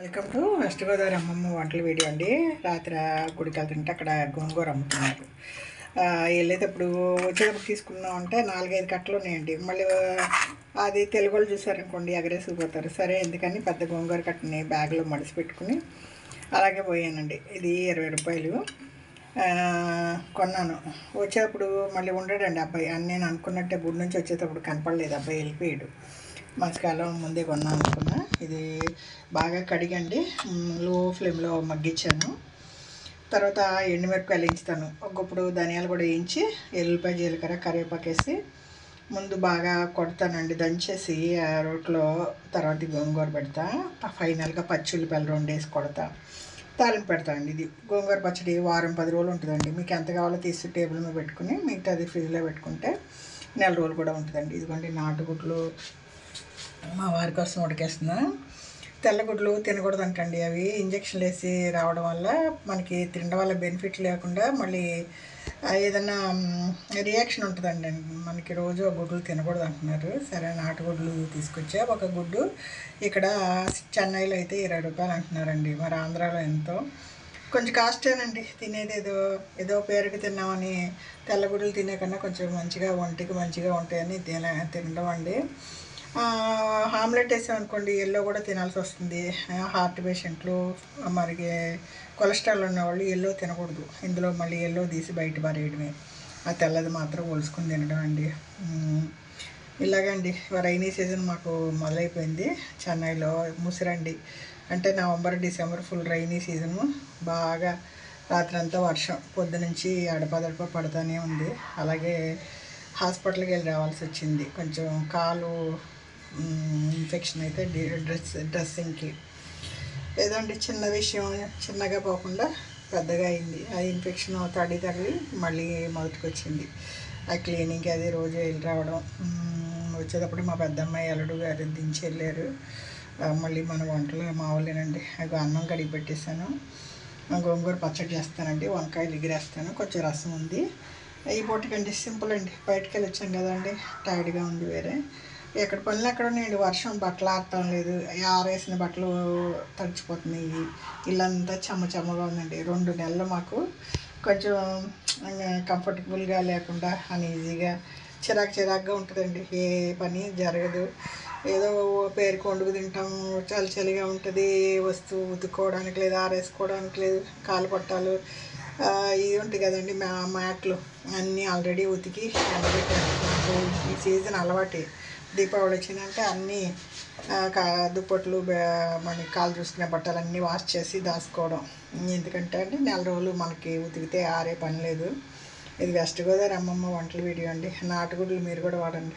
Welcome to west Godavari అమ్మమ్మ వంటల video అండి. రాత్రి గుడికి వెళ్తుంటే అక్కడ గోంగూర అమ్ముతున్నారు. వెళ్ళేటప్పుడు వచ్చేటప్పుడు తీసుకున్నాం అంటే 4-5 కట్టలు ఉన్నాయండి. మళ్ళీ అది తెలుగు వాళ్ళు చూసారనుకోండి ఎగరేసిపోతారు. సరే ఎందుకని పెద్ద గోంగూర కట్టని బ్యాగ్లో మడిసి పెట్టుకుని అలాగే పోయానండి. ఇది 20 రూపాయలు కొన్నాను. వచ్చేటప్పుడు మళ్ళీ ఉండడండి అబ్బాయి. అని నేను అనుకున్నట్టే గుడి నుంచి వచ్చేటప్పుడు కనపడలేదు, అబ్బాయి వెళ్ళిపోయాడు. మధ్యకాలం ముందే కొన్నాను అనుకున్నా. ఇది బాగా కడిగండి లో ఫ్లేమ్లో మగ్గించాను. తర్వాత ఎండుమిరపకాయలు వేయించుతాను. ఒకప్పుడు ధనియాలు కూడా వేయించి ఎల్లిపాయ జీలకర్ర కరివేపాకు వేసి ముందు బాగా కొడతానండి, దంచేసి రోట్లో. తర్వాత గోంగూర పెడతా, ఫైనల్గా పచ్చి ఉల్లిపాయలు 2 వేసి కొడతా, తాలింపు పెడతా అండి. ఇది గోంగూర పచ్చడి వారం 10 రోజులు ఉంటుందండి. మీకు ఎంత కావాలో తీసి టేబుల్ మీద పెట్టుకుని మిగతాది ఫ్రిడ్జ్లో పెట్టుకుంటే నెల రోజులు కూడా ఉంటుందండి. ఇదిగోండి నాటుగుడ్లు మా వారి కోసం ఉడికేస్తున్నా. తెల్లగుడ్లు తినకూడదంటండి, అవి ఇంజక్షన్లు వేసి రావడం వల్ల మనకి తినడం వల్ల బెనిఫిట్ లేకుండా మళ్ళీ ఏదన్నా రియాక్షన్ ఉంటుందండి. మనకి రోజు గుడ్లు తినకూడదు అంటున్నారు. సరే నాటుగుడ్లు తీసుకొచ్చా. ఒక గుడ్డు ఇక్కడ చెన్నైలో అయితే 20 రూపాయలు అంటున్నారండి. మరి ఆంధ్రాలో ఎంతో. కొంచెం కాస్టేనండి. తినేది ఏదో పేరుకి తిన్నామని తెల్లగుడ్లు తినే కన్నా కొంచెం మంచిగా ఒంటికి మంచిగా ఉంటాయని తినడం అండి. ఆమ్లెట్ వేసామనుకోండి ఎల్లో కూడా తినాల్సి వస్తుంది. హార్ట్ పేషెంట్లు, మరి కొలెస్ట్రాల్ ఉన్నవాళ్ళు ఎల్లో తినకూడదు. ఇందులో మళ్ళీ ఎల్లో తీసి బయట పారేయడమే. ఆ తెల్లది మాత్రం ఒలుసుకుని తినడం అండి. ఇలాగండి రైనీ సీజన్ మాకు మొదలైపోయింది చెన్నైలో. ముసిరండి అంటే November December full rainy season. బాగా రాత్రంతా వర్షం, పొద్దునుంచి అడపదడప పడుతూనే ఉంది. అలాగే హాస్పిటల్కి వెళ్ళి రావాల్సి వచ్చింది. కొంచెం కాలు ఇన్ఫెక్షన్ అయితే డ్రెస్సింగ్కి ఏదండి చిన్న విషయం చిన్నగా పోకుండా పెద్దగా అయింది. ఆ ఇన్ఫెక్షన్ తగిలి మళ్ళీ మొదటికి వచ్చింది. ఆ క్లీనింగ్కి అది రోజు వెళ్ళి రావడం. వచ్చేటప్పుడు మా పెద్దమ్మాయి అల్లుడు గారు దించి వెళ్ళారు. మళ్ళీ మన వంటలు మామూలేనండి. అది అన్నం కడిగి పెట్టేశాను. గోంగూర పచ్చడి చేస్తానండి, వంకాయలు ఎగిరేస్తాను, కొంచెం రసం ఉంది. ఈ పూటకండి సింపుల్ అండి. బయటకు వెళ్ళి వచ్చాం కదండి, టైర్డ్గా ఉంది. వేరే ఎక్కడ పనులు ఎక్కడ ఉన్నాయండి. వర్షం బట్టలు ఆడటం లేదు, ఆరేసిన బట్టలు తడిచిపోతున్నాయి. ఇల్లంతా చెమ్మగా ఉందండి. 2 నెలలు మాకు కొంచెం కంఫర్టబుల్గా లేకుండా అన్ఈజీగా చిరాకుగా ఉంటుందండి. ఏ పని జరగదు. ఏదో పేరుకు వండుకు తింటాము, చలిగా ఉంటుంది. వస్తువు ఉతుక్కోవడానికి లేదు, ఆరేసుకోవడానికి లేదు. కాలు పట్టాలు ఇవి ఉంటాయి కదండి, మ్యాట్లు అన్నీ ఆల్రెడీ ఉతికి ఎండబెట్టాను. నాకు ఈ సీజన్ అలవాటే. దీపావళి వచ్చిందంటే అన్నీ దుప్పట్లు మనకి కాలు చూసుకునే బట్టలన్నీ వాష్ చేసి దాచుకోవడం. ఎందుకంటే అండి నెల రోజులు మనకి ఉతికితే ఆరే పని లేదు. ఇది వెస్ట్ గోదావరి అమ్మమ్మ వంటల వీడియో అండి. నాటుగుడ్లు మీరు కూడా వాడండి.